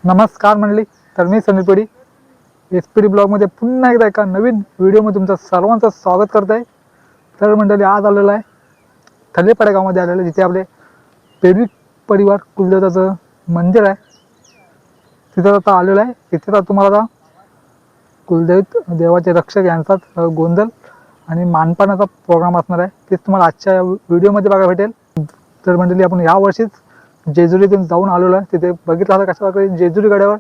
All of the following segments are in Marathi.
नमस्कार मंडळी, तर मी सनी पडी एसपीडी ब्लॉगमध्ये पुन्हा एकदा एका नवीन व्हिडिओमध्ये तुमचं सर्वांचं स्वागत करत आहे। तर मंडळी आज आलेलं आहे थलेपाडा गावामध्ये आलेलं, जिथे आपले पेरवी परिवार कुलदेवताचं मंदिर आहे तिथं आता आलेलं आहे। तिथे तर तुम्हाला आता देवाचे रक्षक यांचाच गोंधळ आणि मानपानाचा प्रोग्राम असणार आहे, तेच तुम्हाला आजच्या व्हिडिओमध्ये बघायला भेटेल। तर मंडळी आपण यावर्षीच जेजुरीतून जाऊन आलेलो आहे, तिथे बघितलं आता कशा प्रकारे जेजुरी गड्यावर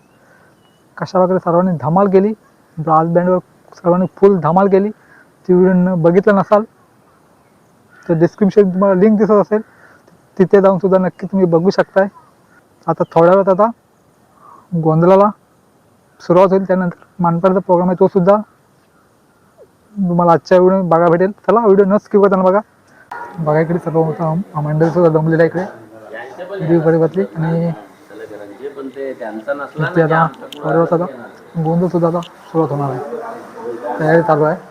कशा प्रकारे सर्वांनी धमाल केली, ब्रास बँडवर सर्वांनी फुल धमाल केली। ती व्हिडिओ बघितलं नसाल तर डिस्क्रिप्शन तुम्हाला लिंक दिसत असेल, तिथे जाऊन सुद्धा नक्की तुम्ही बघू शकताय। आता थोड्या वेळात आता गोंधळाला सुरुवात होईल, त्यानंतर मानपानाचा प्रोग्राम आहे तो सुद्धा तुम्हाला आजच्या व्हिडिओ बघायला भेटेल। चला व्हिडिओ न स्किप करताना बघा इकडे सर्व मोठा मंडळ सुद्धा जमलेला आहे इकडे परिवारातली, आणि आता गोंधळ सुद्धा आता सुरुवात होणार आहे, तयारी चालू आहे।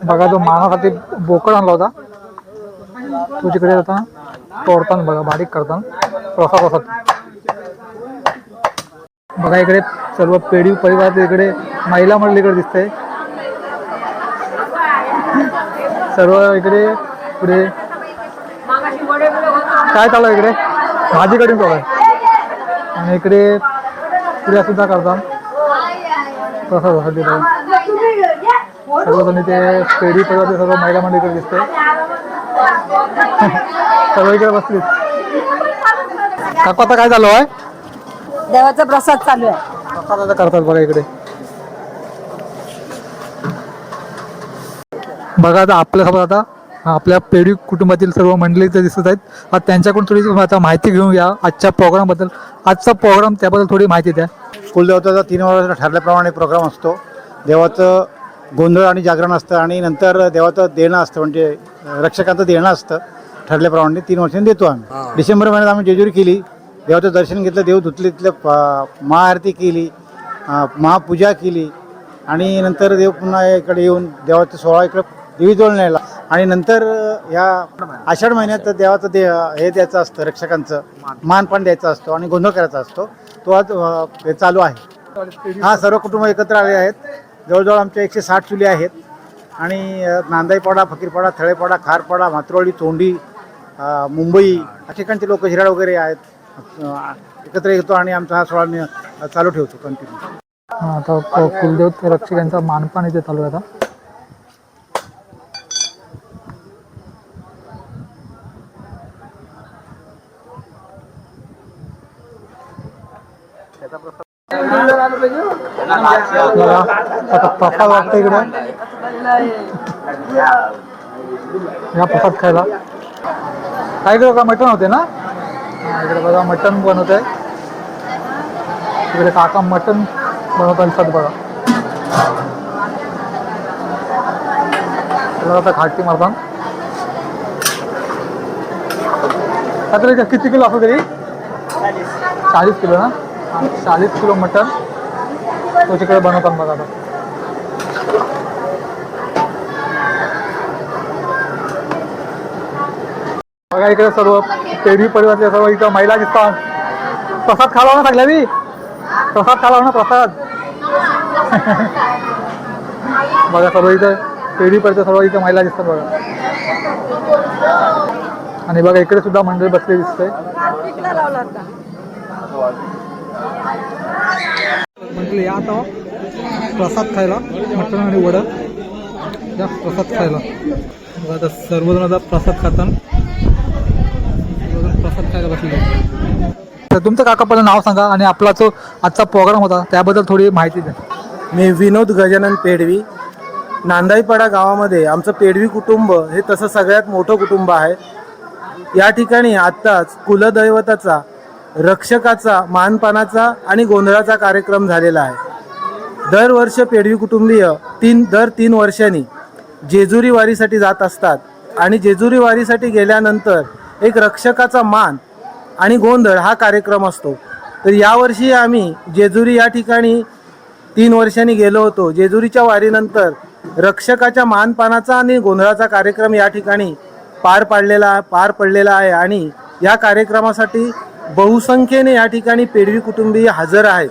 बघा तो मानासाठी बोकड आणला होता तो तिकडे होता तोडताना बघा बारीक करताना प्रसाद बघा इकडे सर्व पेढी परिवार इकडे महिला मंडळी इकडे दिसते सर्व इकडे पुढे काय चालू इकडे भाजी कटिंग चालू आहे आणि इकडे पुऱ्या सुद्धा करतात प्रसादासाठी सर्वजण ते पेढी परिवार सर्व महिला मंडळी इकडे दिसते सर्व इकडे बसली काका आता काय चालू आहे देवाचा प्रसाद चालू आहे प्रसाद करतात बघा इकडे बघा आता आपल्यासोबत आता आपल्या पेढी कुटुंबातील सर्व मंडळी इथे दिसत आहेत. आता त्यांच्याकडून थोडी आता माहिती घेऊन घ्या आजच्या प्रोग्रामबद्दल. आजचा प्रोग्राम त्याबद्दल थोडी माहिती द्या. कुलदेवताचा 3 वर्षाचा ठरल्याप्रमाणे प्रोग्राम असतो. देवाचं गोंधळ आणि जागरण असतं आणि नंतर देवाचं देणं असतं, म्हणजे रक्षकांचं देणं असतं. ठरल्याप्रमाणे 3 वर्षांनी देतो आम्ही. डिसेंबर महिन्यात आम्ही जेजुरी केली, देवाचं दर्शन घेतलं, देव धुतले, तिथलं महाआरती केली, महापूजा केली आणि नंतर देव पुन्हा इकडे येऊन देवाचा सोहळा इकडं देवीजवळ न्यायला आणि नंतर या आषाढ महिन्यात देवाचं हे द्यायचं असतं, रक्षकांचं मानपान द्यायचा असतो आणि गोंधळ करायचा असतो. तो आज हे चालू आहे. हा सर्व कुटुंब एकत्र आले आहेत. जवळजवळ आमच्या 160 चुली आहेत आणि नांदाईपाडा, फकीरपाडा, थळेपाडा, खारपाडा, म्हात्रोळी, तोंडी, मुंबई या ठिकाणचे लोक हिराड वगैरे आहेत. एकत्र येतो आणि आमचा हा सोहळा मी चालू ठेवतो कंटिन्यू. आता कुलदेव रक्षकांचा मानपान इथे चालू आहे. आता आता प्रसाद वाटतं इकडे या प्रसाद खायला. काय करू का मटण होते ना. इकडे बघा मटण बनवत आहे. इकडे काका मटण बनवतात बघा. आता खाटी मारतात. आता किती किलो असतो तरी 40 किलो ना. 40 किलो मटण तो तिकडे बनवतात बघा. आता बघा इकडे सर्व पेढी परिवारातल्या सर्व इथं महिला दिसतात. प्रसाद खाला ना सगळ्या मी. प्रसाद खाला ना प्रसाद. बघा सर्व इथं पेढी परिवार सर्व इथं महिला दिसतात बघा. आणि बघा इकडे सुद्धा मंडळी बसले दिसतंय. म्हटलं या आता प्रसाद खायला मटण आणि वडा या प्रसाद खायला. बघा आता सर्वजण आता प्रसाद खातात. प्रसाद खायला बसले. तर तुमचं काका पहिलं नाव सांगा आणि आपला जो आजचा प्रोग्राम होता त्याबद्दल थोडी माहिती द्या. मी विनोद गजानन पेडवी. नांदाईपाडा गावामध्ये आमचं पेडवी कुटुंब हे तसं सगळ्यात मोठं कुटुंब आहे. या ठिकाणी आत्ताच कुलदैवताचा, रक्षकाचा, मानपानाचा आणि गोंधळाचा कार्यक्रम झालेला आहे. दरवर्ष पेडवी कुटुंबीय दर 3 वर्षांनी जेजुरी वारीसाठी जात असतात आणि जेजुरी वारीसाठी गेल्यानंतर एक रक्षकाचा मान आणि गोंधळ हा कार्यक्रम असतो. तर यावर्षी आम्ही जेजुरी या ठिकाणी 3 वर्षांनी गेलो होतो. जेजुरीच्या वारीनंतर रक्षकाच्या मानपानाचा आणि गोंधळाचा कार्यक्रम या ठिकाणी पार पडलेला आहे आणि या कार्यक्रमासाठी बहुसंख्येने या ठिकाणी पेडवी कुटुंबीय हजर आहेत.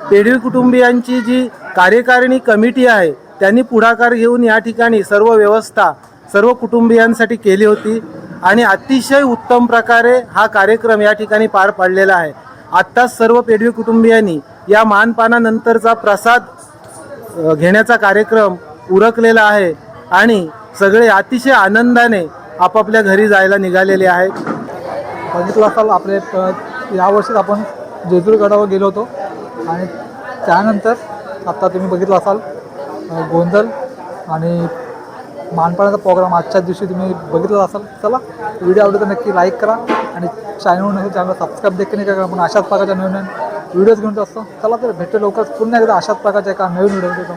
पेडवी कुटुंबियांची जी कार्यकारिणी कमिटी आहे त्यांनी पुढाकार घेऊन या ठिकाणी सर्व व्यवस्था सर्व कुटुंबियांसाठी केली होती आणि अतिशय उत्तम प्रकारे हा कार्यक्रम या ठिकाणी पार पडलेला आहे. आत्ताच सर्व पेडवी कुटुंबियांनी या मानपानानंतरचा प्रसाद घेण्याचा कार्यक्रम उरकलेला आहे आणि सगळे अतिशय आनंदाने आपापल्या घरी जायला निघालेले आहेत. बघितलं असाल आपले यावर्षीच आपण जेजुरी गडावर गेलो होतो आणि त्यानंतर आत्ता तुम्ही बघितलं असाल गोंधळ आणि मानपानाचा प्रोग्राम आजच्याच दिवशी तुम्ही बघितला असाल. चला व्हिडिओ आवडला तर नक्की लाईक करा आणि चॅनल सबस्क्राईब देखील नाही करा. आपण अशाच प्रकारच्या नवीन व्हिडिओज घेऊन असतो. चला तर भेटतो लवकरच पुन्हा एकदा अशाच प्रकारच्या एका नवीन व्हिडिओ देतो.